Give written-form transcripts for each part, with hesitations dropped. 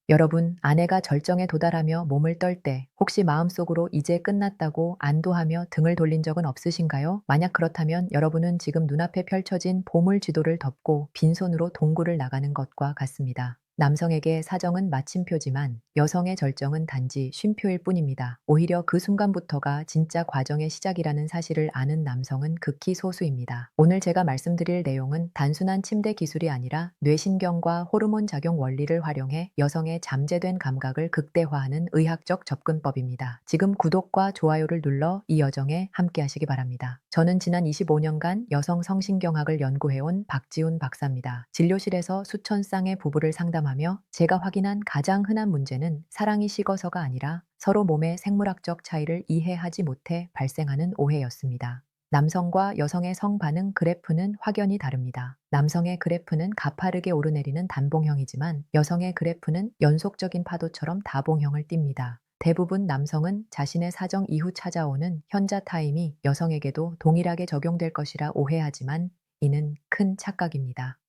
여러분, 아내가 절정에 도달하며 몸을 떨 때 혹시 마음속으로 이제 끝났다고 안도하며 등을 돌린 적은 없으신가요? 만약 그렇다면 여러분은 지금 눈앞에 펼쳐진 보물 지도를 덮고 빈손으로 동굴을 나가는 것과 같습니다. 남성에게 사정은 마침표지만 여성의 절정은 단지 쉼표일 뿐입니다. 오히려 그 순간부터가 진짜 과정의 시작이라는 사실을 아는 남성은 극히 소수입니다. 오늘 제가 말씀드릴 내용은 단순한 침대 기술이 아니라 뇌신경과 호르몬 작용 원리를 활용해 여성의 잠재된 감각을 극대화하는 의학적 접근법입니다. 지금 구독과 좋아요를 눌러 이 여정에 함께 하시기 바랍니다. 저는 지난 25년간 여성 성신경학을 연구해온 박지훈 박사입니다. 진료실에서 수천 쌍의 부부를 상담하며 제가 확인한 가장 흔한 문제는 사랑이 식어서가 아니라 서로 몸의 생물학적 차이를 이해하지 못해 발생하는 오해였습니다. 남성과 여성의 성반응 그래프는 확연히 다릅니다. 남성의 그래프는 가파르게 오르내리는 단봉형이지만 여성의 그래프는 연속적인 파도처럼 다봉형을 띱니다. 대부분 남성은 자신의 사정 이후 찾아오는 현자 타임이 여성에게도 동일하게 적용될 것이라 오해하지만 이는 큰 착각입니다.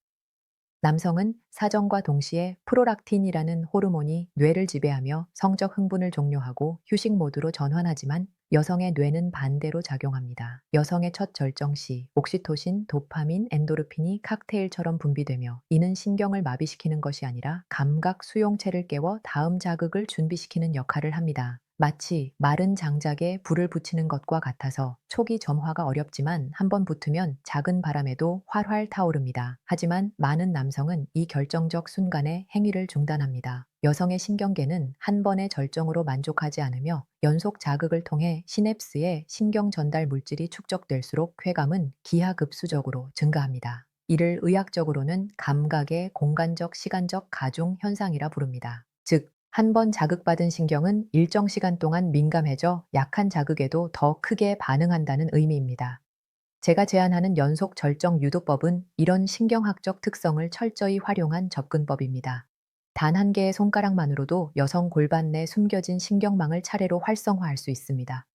남성은 사정과 동시에 프로락틴이라는 호르몬이 뇌를 지배하며 성적 흥분을 종료하고 휴식 모드로 전환하지만 여성의 뇌는 반대로 작용합니다. 여성의 첫 절정 시 옥시토신, 도파민, 엔도르핀이 칵테일처럼 분비되며 이는 신경을 마비시키는 것이 아니라 감각 수용체를 깨워 다음 자극을 준비시키는 역할을 합니다. 마치 마른 장작에 불을 붙이는 것과 같아서 초기 점화가 어렵지만 한번 붙으면 작은 바람에도 활활 타오릅니다. 하지만 많은 남성은 이 결정적 순간에 행위를 중단합니다. 여성의 신경계는 한 번의 절정으로 만족하지 않으며 연속 자극을 통해 시냅스에 신경 전달 물질이 축적될수록 쾌감은 기하급수적으로 증가합니다. 이를 의학적으로는 감각의 공간적 시간적 가중 현상이라 부릅니다. 즉, 한 번 자극받은 신경은 일정 시간 동안 민감해져 약한 자극에도 더 크게 반응한다는 의미입니다. 제가 제안하는 연속 절정 유도법은 이런 신경학적 특성을 철저히 활용한 접근법입니다. 단 한 개의 손가락만으로도 여성 골반 내 숨겨진 신경망을 차례로 활성화할 수 있습니다.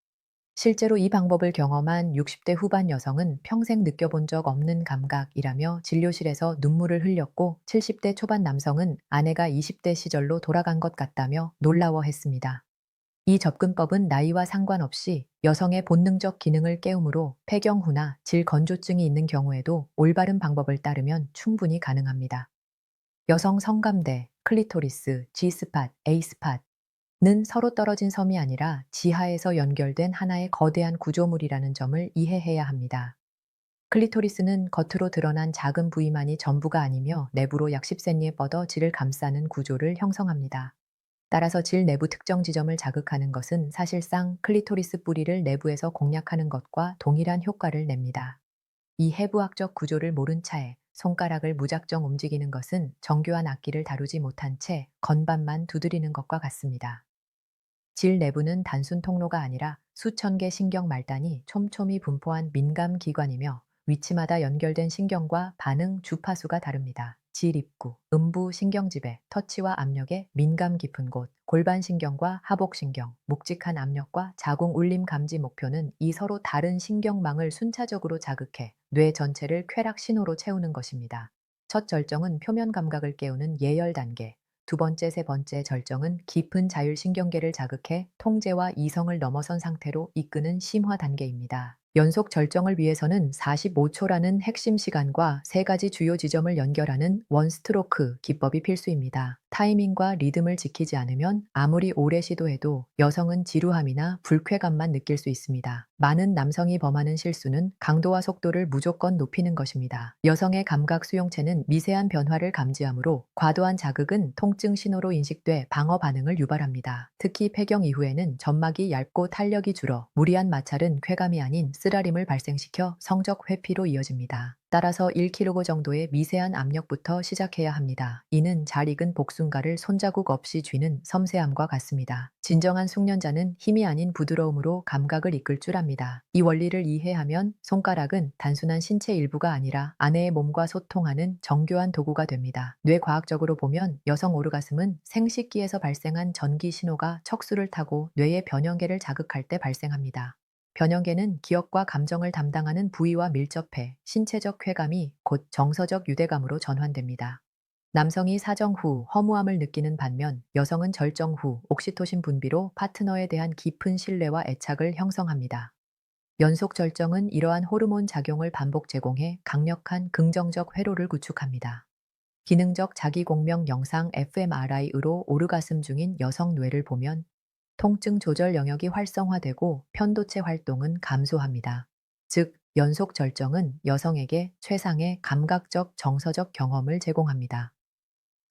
실제로 이 방법을 경험한 60대 후반 여성은 평생 느껴본 적 없는 감각이라며 진료실에서 눈물을 흘렸고 70대 초반 남성은 아내가 20대 시절로 돌아간 것 같다며 놀라워했습니다. 이 접근법은 나이와 상관없이 여성의 본능적 기능을 깨우므로 폐경 후나 질 건조증이 있는 경우에도 올바른 방법을 따르면 충분히 가능합니다. 여성 성감대, 클리토리스, G스팟, A스팟는 서로 떨어진 섬이 아니라 지하에서 연결된 하나의 거대한 구조물이라는 점을 이해해야 합니다. 클리토리스는 겉으로 드러난 작은 부위만이 전부가 아니며 내부로 약 10cm에 뻗어 질을 감싸는 구조를 형성합니다. 따라서 질 내부 특정 지점을 자극하는 것은 사실상 클리토리스 뿌리를 내부에서 공략하는 것과 동일한 효과를 냅니다. 이 해부학적 구조를 모른 차에 손가락을 무작정 움직이는 것은 정교한 악기를 다루지 못한 채 건반만 두드리는 것과 같습니다. 질 내부는 단순 통로가 아니라 수천 개 신경 말단이 촘촘히 분포한 민감 기관이며 위치마다 연결된 신경과 반응 주파수가 다릅니다. 질 입구, 음부 신경지배, 터치와 압력의 민감 깊은 곳, 골반 신경과 하복 신경, 묵직한 압력과 자궁 울림 감지 목표는 이 서로 다른 신경망을 순차적으로 자극해 뇌 전체를 쾌락 신호로 채우는 것입니다. 첫 절정은 표면 감각을 깨우는 예열 단계, 두 번째, 세 번째 절정은 깊은 자율신경계를 자극해 통제와 이성을 넘어선 상태로 이끄는 심화 단계입니다. 연속 절정을 위해서는 45초라는 핵심 시간과 세 가지 주요 지점을 연결하는 원 스트로크 기법이 필수입니다. 타이밍과 리듬을 지키지 않으면 아무리 오래 시도해도 여성은 지루함이나 불쾌감만 느낄 수 있습니다. 많은 남성이 범하는 실수는 강도와 속도를 무조건 높이는 것입니다. 여성의 감각 수용체는 미세한 변화를 감지하므로 과도한 자극은 통증 신호로 인식돼 방어 반응을 유발합니다. 특히 폐경 이후에는 점막이 얇고 탄력이 줄어 무리한 마찰은 쾌감이 아닌 쓰라림을 발생시켜 성적 회피로 이어집니다. 따라서 1kg 정도의 미세한 압력부터 시작해야 합니다. 이는 잘 익은 복숭가를 손자국 없이 쥐는 섬세함과 같습니다. 진정한 숙련자는 힘이 아닌 부드러움으로 감각을 이끌 줄 압니다. 이 원리를 이해하면 손가락은 단순한 신체 일부가 아니라 아내의 몸과 소통하는 정교한 도구가 됩니다. 뇌과학적으로 보면 여성 오르가슴은 생식기에서 발생한 전기 신호가 척수를 타고 뇌의 변형계를 자극할 때 발생합니다. 변형계는 기억과 감정을 담당하는 부위와 밀접해 신체적 쾌감이 곧 정서적 유대감으로 전환됩니다. 남성이 사정 후 허무함을 느끼는 반면 여성은 절정 후 옥시토신 분비로 파트너에 대한 깊은 신뢰와 애착을 형성합니다. 연속 절정은 이러한 호르몬 작용을 반복 제공해 강력한 긍정적 회로를 구축합니다. 기능적 자기공명 영상 fMRI으로 오르가슴 중인 여성 뇌를 보면 통증 조절 영역이 활성화되고 편도체 활동은 감소합니다. 즉, 연속 절정은 여성에게 최상의 감각적 정서적 경험을 제공합니다.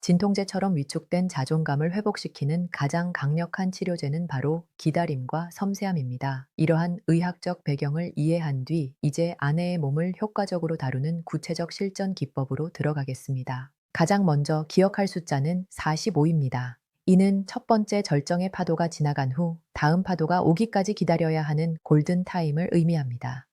진통제처럼 위축된 자존감을 회복시키는 가장 강력한 치료제는 바로 기다림과 섬세함입니다. 이러한 의학적 배경을 이해한 뒤 이제 아내의 몸을 효과적으로 다루는 구체적 실전 기법으로 들어가겠습니다. 가장 먼저 기억할 숫자는 45입니다. 이는 첫 번째 절정의 파도가 지나간 후 다음 파도가 오기까지 기다려야 하는 골든 타임을 의미합니다.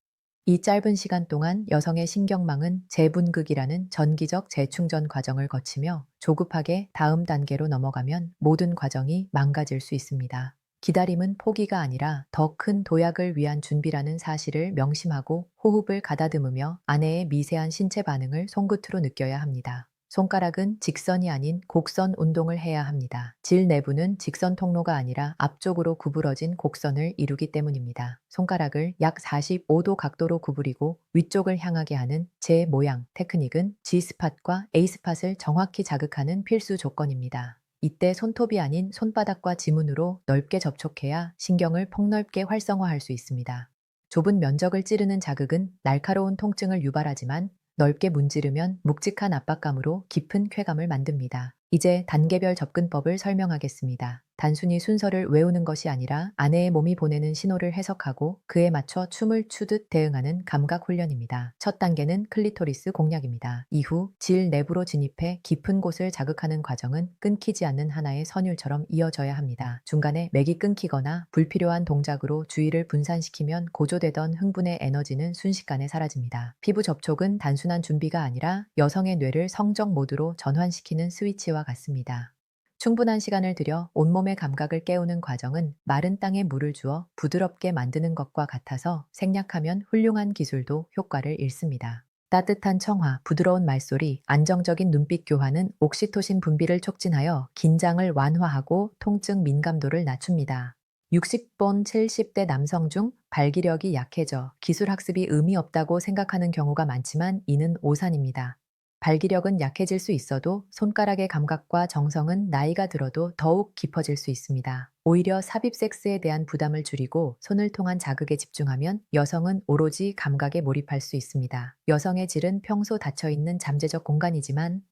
이 짧은 시간 동안 여성의 신경망은 재분극이라는 전기적 재충전 과정을 거치며 조급하게 다음 단계로 넘어가면 모든 과정이 망가질 수 있습니다. 기다림은 포기가 아니라 더 큰 도약을 위한 준비라는 사실을 명심하고 호흡을 가다듬으며 아내의 미세한 신체 반응을 손끝으로 느껴야 합니다. 손가락은 직선이 아닌 곡선 운동을 해야 합니다. 질 내부는 직선 통로가 아니라 앞쪽으로 구부러진 곡선을 이루기 때문입니다. 손가락을 약 45도 각도로 구부리고 위쪽을 향하게 하는 제 모양 테크닉은 G스팟과 A스팟을 정확히 자극하는 필수 조건입니다. 이때 손톱이 아닌 손바닥과 지문으로 넓게 접촉해야 신경을 폭넓게 활성화할 수 있습니다. 좁은 면적을 찌르는 자극은 날카로운 통증을 유발하지만 넓게 문지르면 묵직한 압박감으로 깊은 쾌감을 만듭니다. 이제 단계별 접근법을 설명하겠습니다. 단순히 순서를 외우는 것이 아니라 아내의 몸이 보내는 신호를 해석하고 그에 맞춰 춤을 추듯 대응하는 감각 훈련입니다. 첫 단계는 클리토리스 공략입니다. 이후 질 내부로 진입해 깊은 곳을 자극하는 과정은 끊기지 않는 하나의 선율처럼 이어져야 합니다. 중간에 맥이 끊기거나 불필요한 동작으로 주의를 분산시키면 고조되던 흥분의 에너지는 순식간에 사라집니다. 피부 접촉은 단순한 준비가 아니라 여성의 뇌를 성적 모드로 전환시키는 스위치와 같습니다. 충분한 시간을 들여 온몸의 감각을 깨우는 과정은 마른 땅에 물을 주어 부드럽게 만드는 것과 같아서 생략하면 훌륭한 기술도 효과를 잃습니다. 따뜻한 청화, 부드러운 말소리, 안정적인 눈빛 교환은 옥시토신 분비를 촉진하여 긴장을 완화하고 통증 민감도를 낮춥니다. 60번, 70대 남성 중 발기력이 약해져 기술 학습이 의미 없다고 생각하는 경우가 많지만 이는 오산입니다. 발기력은 약해질 수 있어도 손가락의 감각과 정성은 나이가 들어도 더욱 깊어질 수 있습니다. 오히려 삽입 섹스에 대한 부담을 줄이고 손을 통한 자극에 집중하면 여성은 오로지 감각에 몰입할 수 있습니다. 여성의 질은 평소 닫혀있는 잠재적 공간이지만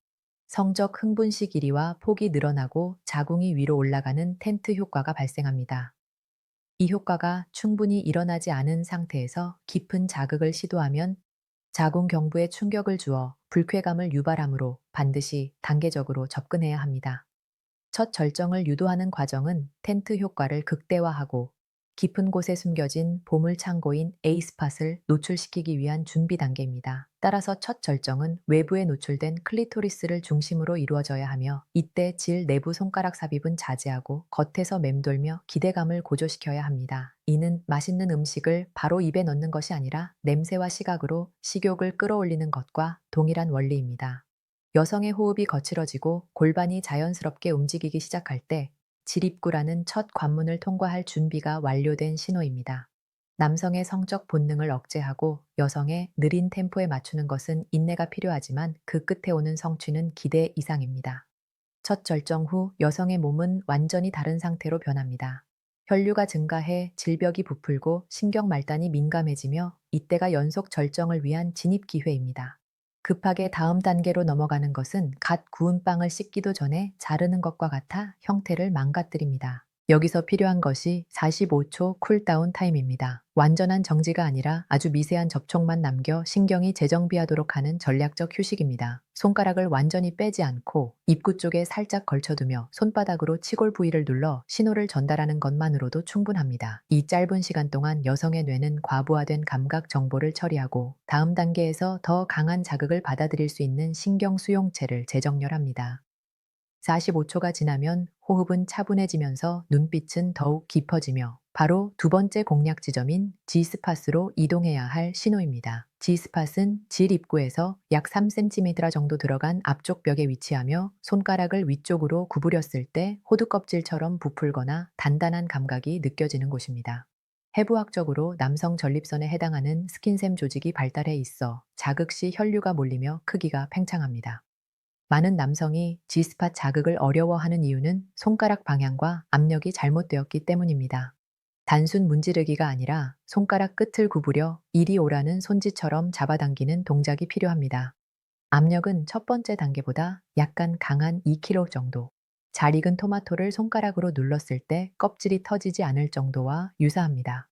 성적 흥분시 길이와 폭이 늘어나고 자궁이 위로 올라가는 텐트 효과가 발생합니다. 이 효과가 충분히 일어나지 않은 상태에서 깊은 자극을 시도하면 자궁 경부에 충격을 주어 불쾌감을 유발하므로 반드시 단계적으로 접근해야 합니다. 첫 절정을 유도하는 과정은 텐트 효과를 극대화하고 깊은 곳에 숨겨진 보물 창고인 A스팟을 노출시키기 위한 준비 단계입니다. 따라서 첫 절정은 외부에 노출된 클리토리스를 중심으로 이루어져야 하며 이때 질 내부 손가락 삽입은 자제하고 겉에서 맴돌며 기대감을 고조시켜야 합니다. 이는 맛있는 음식을 바로 입에 넣는 것이 아니라 냄새와 시각으로 식욕을 끌어올리는 것과 동일한 원리입니다. 여성의 호흡이 거칠어지고 골반이 자연스럽게 움직이기 시작할 때 질입구라는 첫 관문을 통과할 준비가 완료된 신호입니다. 남성의 성적 본능을 억제하고 여성의 느린 템포에 맞추는 것은 인내가 필요하지만 그 끝에 오는 성취는 기대 이상입니다. 첫 절정 후 여성의 몸은 완전히 다른 상태로 변합니다. 혈류가 증가해 질벽이 부풀고 신경 말단이 민감해지며 이때가 연속 절정을 위한 진입 기회입니다. 급하게 다음 단계로 넘어가는 것은 갓 구운 빵을 씻기도 전에 자르는 것과 같아 형태를 망가뜨립니다. 여기서 필요한 것이 45초 쿨다운 타임입니다. 완전한 정지가 아니라 아주 미세한 접촉만 남겨 신경이 재정비하도록 하는 전략적 휴식입니다. 손가락을 완전히 빼지 않고 입구 쪽에 살짝 걸쳐두며 손바닥으로 치골 부위를 눌러 신호를 전달하는 것만으로도 충분합니다. 이 짧은 시간 동안 여성의 뇌는 과부하된 감각 정보를 처리하고 다음 단계에서 더 강한 자극을 받아들일 수 있는 신경 수용체를 재정렬합니다. 45초가 지나면 호흡은 차분해지면서 눈빛은 더욱 깊어지며 바로 두 번째 공략 지점인 G스팟으로 이동해야 할 신호입니다. G스팟은 질 입구에서 약 3cm 정도 들어간 앞쪽 벽에 위치하며 손가락을 위쪽으로 구부렸을 때 호두 껍질처럼 부풀거나 단단한 감각이 느껴지는 곳입니다. 해부학적으로 남성 전립선에 해당하는 스킨샘 조직이 발달해 있어 자극 시 혈류가 몰리며 크기가 팽창합니다. 많은 남성이 G스팟 자극을 어려워하는 이유는 손가락 방향과 압력이 잘못되었기 때문입니다. 단순 문지르기가 아니라 손가락 끝을 구부려 이리 오라는 손짓처럼 잡아당기는 동작이 필요합니다. 압력은 첫 번째 단계보다 약간 강한 2kg 정도. 잘 익은 토마토를 손가락으로 눌렀을 때 껍질이 터지지 않을 정도와 유사합니다.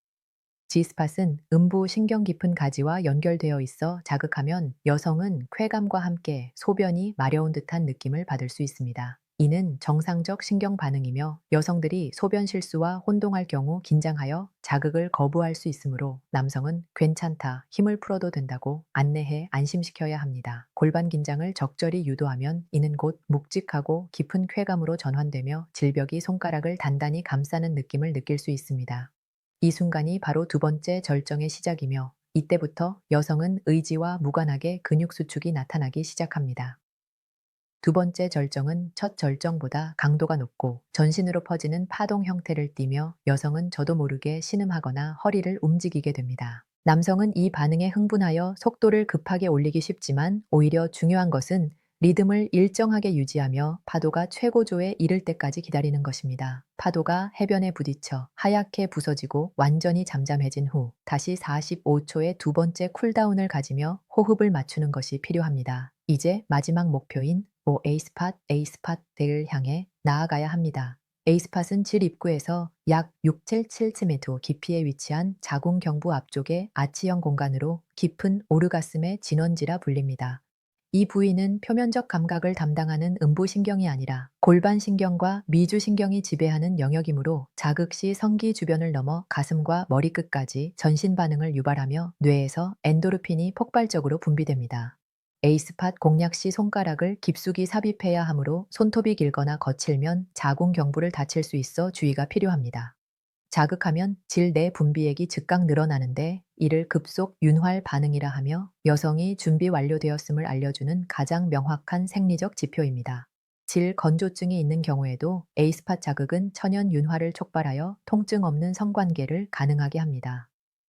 G스팟은 음부 신경 깊은 가지와 연결되어 있어 자극하면 여성은 쾌감과 함께 소변이 마려운 듯한 느낌을 받을 수 있습니다. 이는 정상적 신경 반응이며 여성들이 소변 실수와 혼동할 경우 긴장하여 자극을 거부할 수 있으므로 남성은 괜찮다, 힘을 풀어도 된다고 안내해 안심시켜야 합니다. 골반 긴장을 적절히 유도하면 이는 곧 묵직하고 깊은 쾌감으로 전환되며 질벽이 손가락을 단단히 감싸는 느낌을 느낄 수 있습니다. 이 순간이 바로 두 번째 절정의 시작이며 이때부터 여성은 의지와 무관하게 근육 수축이 나타나기 시작합니다. 두 번째 절정은 첫 절정보다 강도가 높고 전신으로 퍼지는 파동 형태를 띠며 여성은 저도 모르게 신음하거나 허리를 움직이게 됩니다. 남성은 이 반응에 흥분하여 속도를 급하게 올리기 쉽지만 오히려 중요한 것은 리듬을 일정하게 유지하며 파도가 최고조에 이를 때까지 기다리는 것입니다. 파도가 해변에 부딪혀 하얗게 부서지고 완전히 잠잠해진 후 다시 45초의 두 번째 쿨다운을 가지며 호흡을 맞추는 것이 필요합니다. 이제 마지막 목표인 A스팟을 향해 나아가야 합니다. A스팟은 질 입구에서 약 6-7cm 깊이에 위치한 자궁 경부 앞쪽의 아치형 공간으로 깊은 오르가슴의 진원지라 불립니다. 이 부위는 표면적 감각을 담당하는 음부신경이 아니라 골반신경과 미주신경이 지배하는 영역이므로 자극 시 성기 주변을 넘어 가슴과 머리끝까지 전신 반응을 유발하며 뇌에서 엔도르핀이 폭발적으로 분비됩니다. 에이스팟 공략 시 손가락을 깊숙이 삽입해야 하므로 손톱이 길거나 거칠면 자궁 경부를 다칠 수 있어 주의가 필요합니다. 자극하면 질 내 분비액이 즉각 늘어나는데 이를 급속 윤활 반응이라 하며 여성이 준비 완료되었음을 알려주는 가장 명확한 생리적 지표입니다. 질 건조증이 있는 경우에도 에이스팟 자극은 천연 윤활을 촉발하여 통증 없는 성관계를 가능하게 합니다.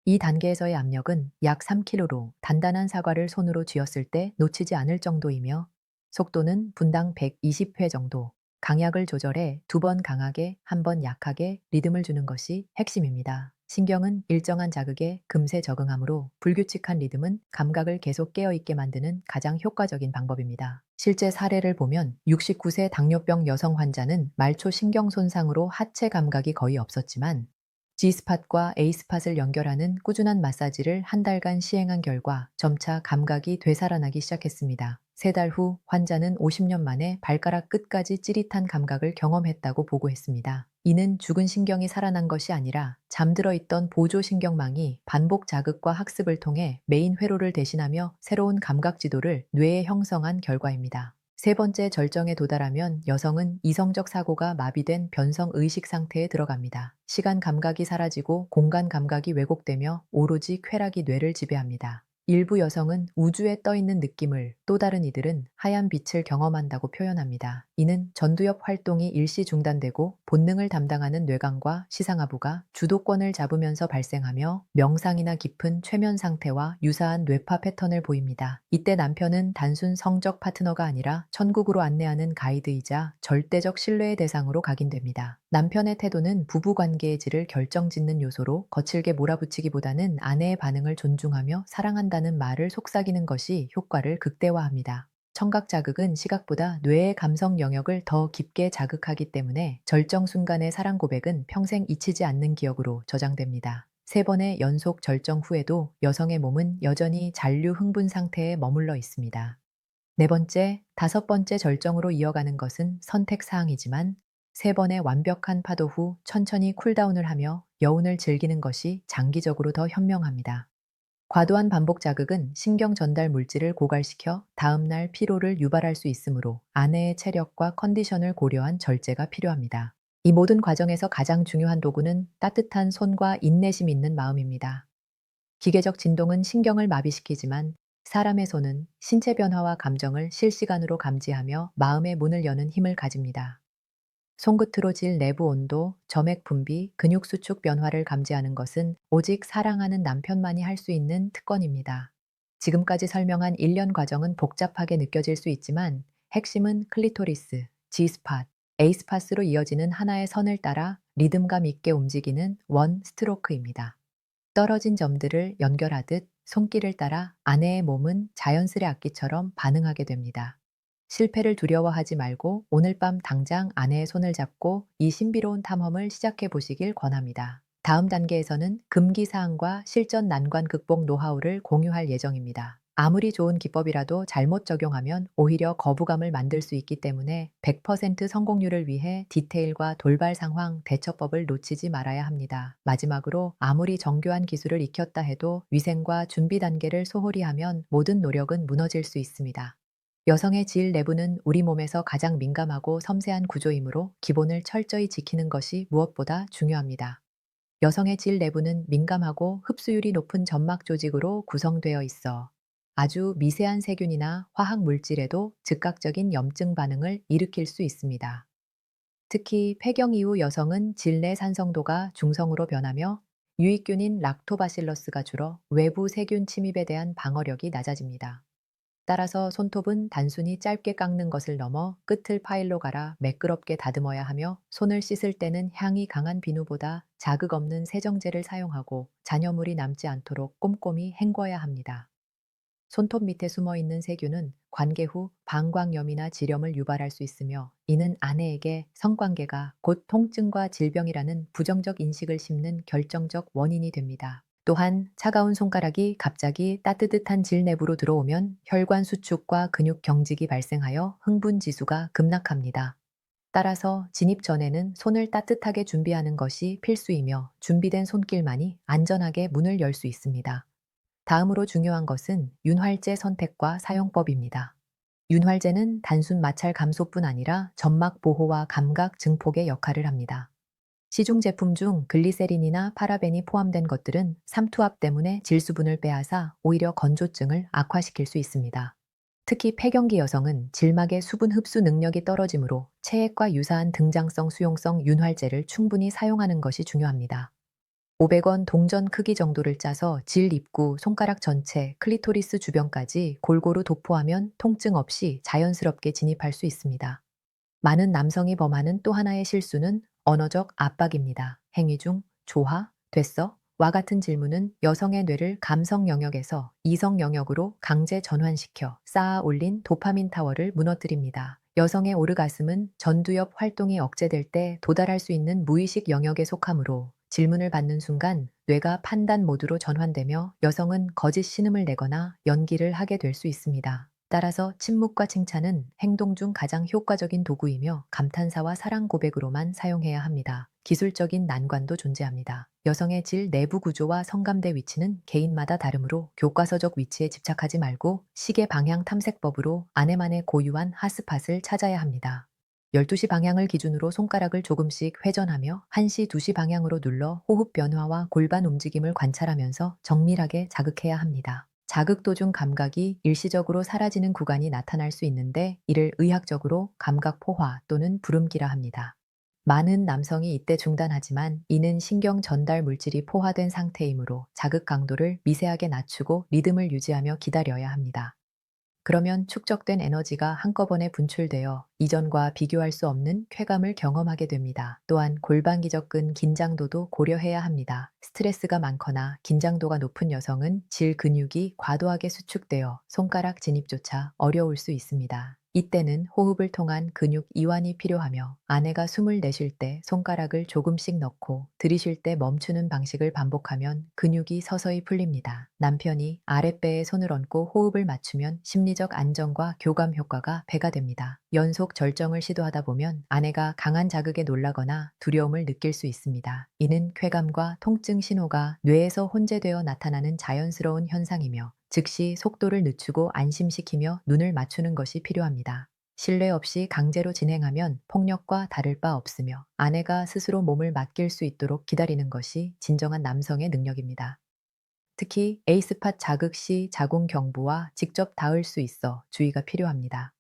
이 단계에서의 압력은 약 3kg로 단단한 사과를 손으로 쥐었을 때 놓치지 않을 정도이며 속도는 분당 120회 정도. 강약을 조절해 두 번 강하게, 한 번 약하게 리듬을 주는 것이 핵심입니다. 신경은 일정한 자극에 금세 적응하므로 불규칙한 리듬은 감각을 계속 깨어있게 만드는 가장 효과적인 방법입니다. 실제 사례를 보면 69세 당뇨병 여성 환자는 말초 신경 손상으로 하체 감각이 거의 없었지만 G스팟과 A스팟을 연결하는 꾸준한 마사지를 한 달간 시행한 결과 점차 감각이 되살아나기 시작했습니다. 3달 후 환자는 50년 만에 발가락 끝까지 찌릿한 감각을 경험했다고 보고했습니다. 이는 죽은 신경이 살아난 것이 아니라 잠들어 있던 보조신경망이 반복 자극과 학습을 통해 메인 회로를 대신하며 새로운 감각 지도를 뇌에 형성한 결과입니다. 세 번째 절정에 도달하면 여성은 이성적 사고가 마비된 변성 의식 상태에 들어갑니다. 시간 감각이 사라지고 공간 감각이 왜곡되며 오로지 쾌락이 뇌를 지배합니다. 일부 여성은 우주에 떠 있는 느낌을, 또 다른 이들은 하얀 빛을 경험한다고 표현합니다. 이는 전두엽 활동이 일시 중단되고 본능을 담당하는 뇌강과 시상하부가 주도권을 잡으면서 발생하며 명상이나 깊은 최면 상태와 유사한 뇌파 패턴을 보입니다. 이때 남편은 단순 성적 파트너가 아니라 천국으로 안내하는 가이드이자 절대적 신뢰의 대상으로 각인됩니다. 남편의 태도는 부부관계의 질을 결정짓는 요소로 거칠게 몰아붙이기보다는 아내의 반응을 존중하며 사랑한다는 말을 속삭이는 것이 효과를 극대화합니다. 청각 자극은 시각보다 뇌의 감성 영역을 더 깊게 자극하기 때문에 절정 순간의 사랑 고백은 평생 잊히지 않는 기억으로 저장됩니다. 3번의 연속 절정 후에도 여성의 몸은 여전히 잔류 흥분 상태에 머물러 있습니다. 네 번째, 다섯 번째 절정으로 이어가는 것은 선택 사항이지만 3번의 완벽한 파도 후 천천히 쿨다운을 하며 여운을 즐기는 것이 장기적으로 더 현명합니다. 과도한 반복 자극은 신경 전달 물질을 고갈시켜 다음날 피로를 유발할 수 있으므로 아내의 체력과 컨디션을 고려한 절제가 필요합니다. 이 모든 과정에서 가장 중요한 도구는 따뜻한 손과 인내심 있는 마음입니다. 기계적 진동은 신경을 마비시키지만 사람의 손은 신체 변화와 감정을 실시간으로 감지하며 마음의 문을 여는 힘을 가집니다. 손끝으로 질 내부 온도, 점액 분비, 근육 수축 변화를 감지하는 것은 오직 사랑하는 남편만이 할 수 있는 특권입니다. 지금까지 설명한 일련 과정은 복잡하게 느껴질 수 있지만 핵심은 클리토리스, G스팟, A스팟으로 이어지는 하나의 선을 따라 리듬감 있게 움직이는 원 스트로크입니다. 떨어진 점들을 연결하듯 손길을 따라 아내의 몸은 자연스레 악기처럼 반응하게 됩니다. 실패를 두려워하지 말고 오늘 밤 당장 아내의 손을 잡고 이 신비로운 탐험을 시작해 보시길 권합니다. 다음 단계에서는 금기사항과 실전 난관 극복 노하우를 공유할 예정입니다. 아무리 좋은 기법이라도 잘못 적용하면 오히려 거부감을 만들 수 있기 때문에 100% 성공률을 위해 디테일과 돌발 상황 대처법을 놓치지 말아야 합니다. 마지막으로 아무리 정교한 기술을 익혔다 해도 위생과 준비 단계를 소홀히 하면 모든 노력은 무너질 수 있습니다. 여성의 질 내부는 우리 몸에서 가장 민감하고 섬세한 구조이므로 기본을 철저히 지키는 것이 무엇보다 중요합니다. 여성의 질 내부는 민감하고 흡수율이 높은 점막 조직으로 구성되어 있어 아주 미세한 세균이나 화학 물질에도 즉각적인 염증 반응을 일으킬 수 있습니다. 특히 폐경 이후 여성은 질 내 산성도가 중성으로 변하며 유익균인 락토바실러스가 줄어 외부 세균 침입에 대한 방어력이 낮아집니다. 따라서 손톱은 단순히 짧게 깎는 것을 넘어 끝을 파일로 갈아 매끄럽게 다듬어야 하며 손을 씻을 때는 향이 강한 비누보다 자극 없는 세정제를 사용하고 잔여물이 남지 않도록 꼼꼼히 헹궈야 합니다. 손톱 밑에 숨어 있는 세균은 관계 후 방광염이나 지렴을 유발할 수 있으며 이는 아내에게 성관계가 곧 통증과 질병이라는 부정적 인식을 심는 결정적 원인이 됩니다. 또한 차가운 손가락이 갑자기 따뜻한 질 내부로 들어오면 혈관 수축과 근육 경직이 발생하여 흥분 지수가 급락합니다. 따라서 진입 전에는 손을 따뜻하게 준비하는 것이 필수이며 준비된 손길만이 안전하게 문을 열 수 있습니다. 다음으로 중요한 것은 윤활제 선택과 사용법입니다. 윤활제는 단순 마찰 감소뿐 아니라 점막 보호와 감각 증폭의 역할을 합니다. 시중 제품 중 글리세린이나 파라벤이 포함된 것들은 삼투압 때문에 질수분을 빼앗아 오히려 건조증을 악화시킬 수 있습니다. 특히 폐경기 여성은 질막의 수분 흡수 능력이 떨어지므로 체액과 유사한 등장성 수용성 윤활제를 충분히 사용하는 것이 중요합니다. 500원 동전 크기 정도를 짜서 질 입구, 손가락 전체, 클리토리스 주변까지 골고루 도포하면 통증 없이 자연스럽게 진입할 수 있습니다. 많은 남성이 범하는 또 하나의 실수는 언어적 압박입니다. 행위 중 좋아, 됐어? 와 같은 질문은 여성의 뇌를 감성 영역에서 이성 영역으로 강제 전환시켜 쌓아 올린 도파민 타워를 무너뜨립니다. 여성의 오르가슴은 전두엽 활동이 억제될 때 도달할 수 있는 무의식 영역에 속하므로 질문을 받는 순간 뇌가 판단 모드로 전환되며 여성은 거짓 신음을 내거나 연기를 하게 될 수 있습니다. 따라서 침묵과 칭찬은 행동 중 가장 효과적인 도구이며 감탄사와 사랑 고백으로만 사용해야 합니다. 기술적인 난관도 존재합니다. 여성의 질 내부 구조와 성감대 위치는 개인마다 다르므로 교과서적 위치에 집착하지 말고 시계 방향 탐색법으로 아내만의 고유한 핫스팟을 찾아야 합니다. 12시 방향을 기준으로 손가락을 조금씩 회전하며 1시, 2시 방향으로 눌러 호흡 변화와 골반 움직임을 관찰하면서 정밀하게 자극해야 합니다. 자극 도중 감각이 일시적으로 사라지는 구간이 나타날 수 있는데 이를 의학적으로 감각 포화 또는 부름기라 합니다. 많은 남성이 이때 중단하지만 이는 신경 전달 물질이 포화된 상태이므로 자극 강도를 미세하게 낮추고 리듬을 유지하며 기다려야 합니다. 그러면 축적된 에너지가 한꺼번에 분출되어 이전과 비교할 수 없는 쾌감을 경험하게 됩니다. 또한 골반기저근 긴장도도 고려해야 합니다. 스트레스가 많거나 긴장도가 높은 여성은 질 근육이 과도하게 수축되어 손가락 진입조차 어려울 수 있습니다. 이때는 호흡을 통한 근육 이완이 필요하며 아내가 숨을 내쉴 때 손가락을 조금씩 넣고 들이쉴 때 멈추는 방식을 반복하면 근육이 서서히 풀립니다. 남편이 아랫배에 손을 얹고 호흡을 맞추면 심리적 안정과 교감 효과가 배가 됩니다. 연속 절정을 시도하다 보면 아내가 강한 자극에 놀라거나 두려움을 느낄 수 있습니다. 이는 쾌감과 통증 신호가 뇌에서 혼재되어 나타나는 자연스러운 현상이며 즉시 속도를 늦추고 안심시키며 눈을 맞추는 것이 필요합니다. 신뢰 없이 강제로 진행하면 폭력과 다를 바 없으며 아내가 스스로 몸을 맡길 수 있도록 기다리는 것이 진정한 남성의 능력입니다. 특히 에이스팟 자극 시 자궁 경부와 직접 닿을 수 있어 주의가 필요합니다.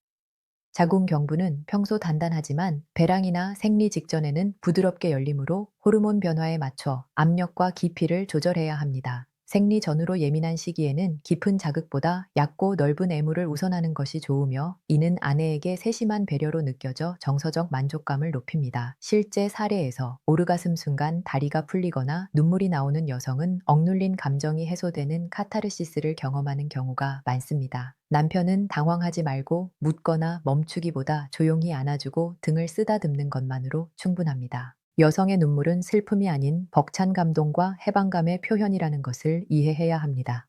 자궁 경부는 평소 단단하지만 배랑이나 생리 직전에는 부드럽게 열리므로 호르몬 변화에 맞춰 압력과 깊이를 조절해야 합니다. 생리 전후로 예민한 시기에는 깊은 자극보다 얕고 넓은 애무를 우선하는 것이 좋으며 이는 아내에게 세심한 배려로 느껴져 정서적 만족감을 높입니다. 실제 사례에서 오르가슴 순간 다리가 풀리거나 눈물이 나오는 여성은 억눌린 감정이 해소되는 카타르시스를 경험하는 경우가 많습니다. 남편은 당황하지 말고 묻거나 멈추기보다 조용히 안아주고 등을 쓰다듬는 것만으로 충분합니다. 여성의 눈물은 슬픔이 아닌 벅찬 감동과 해방감의 표현이라는 것을 이해해야 합니다.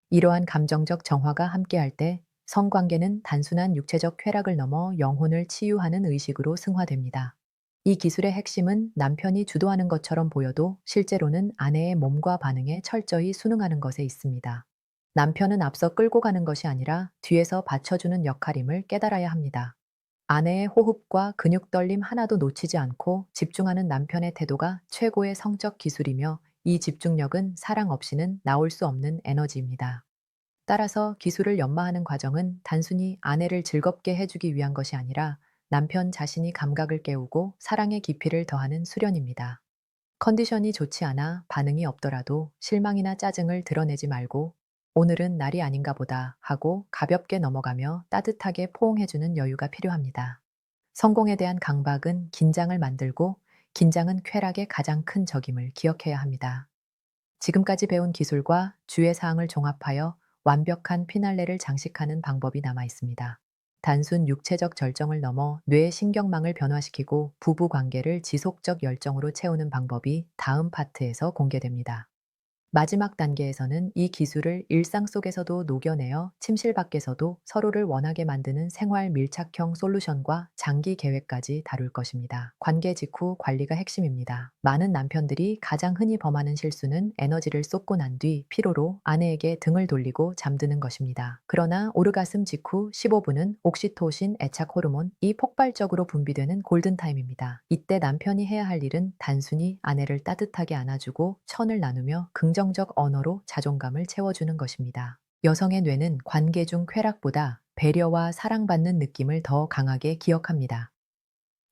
이러한 감정적 정화가 함께할 때 성관계는 단순한 육체적 쾌락을 넘어 영혼을 치유하는 의식으로 승화됩니다. 이 기술의 핵심은 남편이 주도하는 것처럼 보여도 실제로는 아내의 몸과 반응에 철저히 순응하는 것에 있습니다. 남편은 앞서 끌고 가는 것이 아니라 뒤에서 받쳐주는 역할임을 깨달아야 합니다. 아내의 호흡과 근육 떨림 하나도 놓치지 않고 집중하는 남편의 태도가 최고의 성적 기술이며 이 집중력은 사랑 없이는 나올 수 없는 에너지입니다. 따라서 기술을 연마하는 과정은 단순히 아내를 즐겁게 해주기 위한 것이 아니라 남편 자신이 감각을 깨우고 사랑의 깊이를 더하는 수련입니다. 컨디션이 좋지 않아 반응이 없더라도 실망이나 짜증을 드러내지 말고 오늘은 날이 아닌가 보다 하고 가볍게 넘어가며 따뜻하게 포옹해주는 여유가 필요합니다. 성공에 대한 강박은 긴장을 만들고 긴장은 쾌락의 가장 큰 적임을 기억해야 합니다. 지금까지 배운 기술과 주의 사항을 종합하여 완벽한 피날레를 장식하는 방법이 남아 있습니다. 단순 육체적 절정을 넘어 뇌의 신경망을 변화시키고 부부 관계를 지속적 열정으로 채우는 방법이 다음 파트에서 공개됩니다. 마지막 단계에서는 이 기술을 일상 속에서도 녹여내어 침실 밖에서도 서로를 원하게 만드는 생활 밀착형 솔루션과 장기 계획까지 다룰 것입니다. 관계 직후 관리가 핵심입니다. 많은 남편들이 가장 흔히 범하는 실수는 에너지를 쏟고 난 뒤 피로로 아내에게 등을 돌리고 잠드는 것입니다. 그러나 오르가슴 직후 15분은 옥시토신 애착 호르몬이 폭발적으로 분비되는 골든타임입니다. 이때 남편이 해야 할 일은 단순히 아내를 따뜻하게 안아주고 천을 나누며 긍정적 언어로 자존감을 채워주는 것입니다. 여성의 뇌는 관계 중 쾌락보다 배려와 사랑받는 느낌을 더 강하게 기억합니다.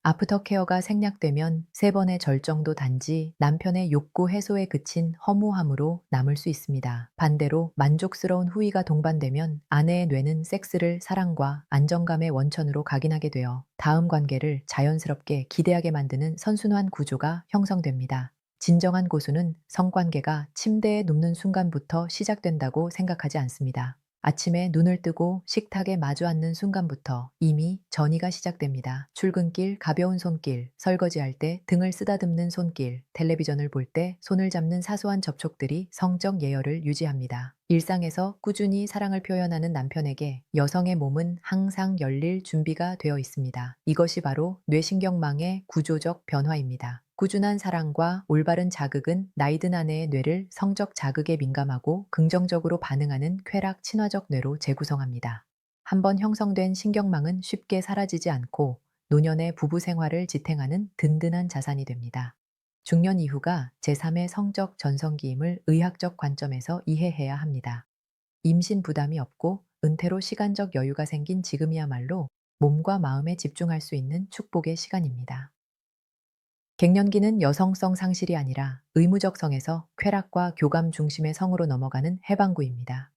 애프터케어가 생략되면 세 번의 절정도 단지 남편의 욕구 해소에 그친 허무함으로 남을 수 있습니다. 반대로 만족스러운 후위가 동반되면 아내의 뇌는 섹스를 사랑과 안정감의 원천으로 각인하게 되어 다음 관계를 자연스럽게 기대하게 만드는 선순환 구조가 형성됩니다. 진정한 고수는 성관계가 침대에 눕는 순간부터 시작된다고 생각하지 않습니다. 아침에 눈을 뜨고 식탁에 마주 앉는 순간부터 이미 전이가 시작됩니다. 출근길 가벼운 손길, 설거지할 때 등을 쓰다듬는 손길, 텔레비전을 볼 때 손을 잡는 사소한 접촉들이 성적 예열을 유지합니다. 일상에서 꾸준히 사랑을 표현하는 남편에게 여성의 몸은 항상 열릴 준비가 되어 있습니다. 이것이 바로 뇌신경망의 구조적 변화입니다. 꾸준한 사랑과 올바른 자극은 나이든 아내의 뇌를 성적 자극에 민감하고 긍정적으로 반응하는 쾌락 친화적 뇌로 재구성합니다. 한번 형성된 신경망은 쉽게 사라지지 않고 노년의 부부 생활을 지탱하는 든든한 자산이 됩니다. 중년 이후가 제3의 성적 전성기임을 의학적 관점에서 이해해야 합니다. 임신 부담이 없고 은퇴로 시간적 여유가 생긴 지금이야말로 몸과 마음에 집중할 수 있는 축복의 시간입니다. 갱년기는 여성성 상실이 아니라 의무적 성에서 쾌락과 교감 중심의 성으로 넘어가는 해방구입니다.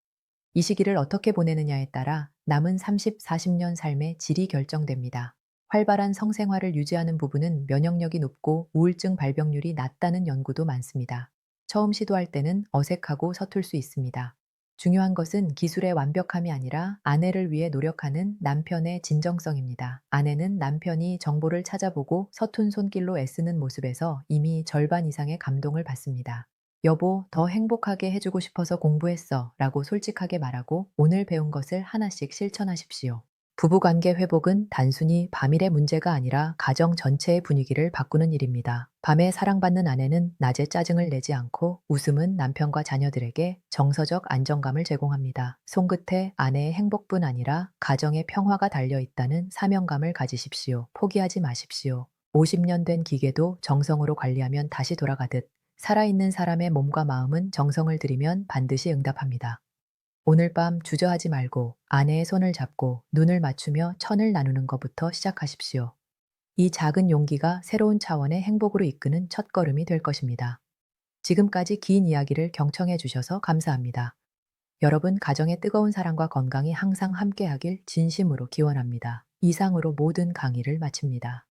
이 시기를 어떻게 보내느냐에 따라 남은 30, 40년 삶의 질이 결정됩니다. 활발한 성생활을 유지하는 부부는 면역력이 높고 우울증 발병률이 낮다는 연구도 많습니다. 처음 시도할 때는 어색하고 서툴 수 있습니다. 중요한 것은 기술의 완벽함이 아니라 아내를 위해 노력하는 남편의 진정성입니다. 아내는 남편이 정보를 찾아보고 서툰 손길로 애쓰는 모습에서 이미 절반 이상의 감동을 받습니다. 여보, 더 행복하게 해주고 싶어서 공부했어 라고 솔직하게 말하고 오늘 배운 것을 하나씩 실천하십시오. 부부관계 회복은 단순히 밤일의 문제가 아니라 가정 전체의 분위기를 바꾸는 일입니다. 밤에 사랑받는 아내는 낮에 짜증을 내지 않고 웃음은 남편과 자녀들에게 정서적 안정감을 제공합니다. 손끝에 아내의 행복뿐 아니라 가정의 평화가 달려 있다는 사명감을 가지십시오. 포기하지 마십시오. 50년 된 기계도 정성으로 관리하면 다시 돌아가듯 살아있는 사람의 몸과 마음은 정성을 들이면 반드시 응답합니다. 오늘 밤 주저하지 말고 아내의 손을 잡고 눈을 맞추며 천을 나누는 것부터 시작하십시오. 이 작은 용기가 새로운 차원의 행복으로 이끄는 첫걸음이 될 것입니다. 지금까지 긴 이야기를 경청해 주셔서 감사합니다. 여러분 가정의 뜨거운 사랑과 건강이 항상 함께하길 진심으로 기원합니다. 이상으로 모든 강의를 마칩니다.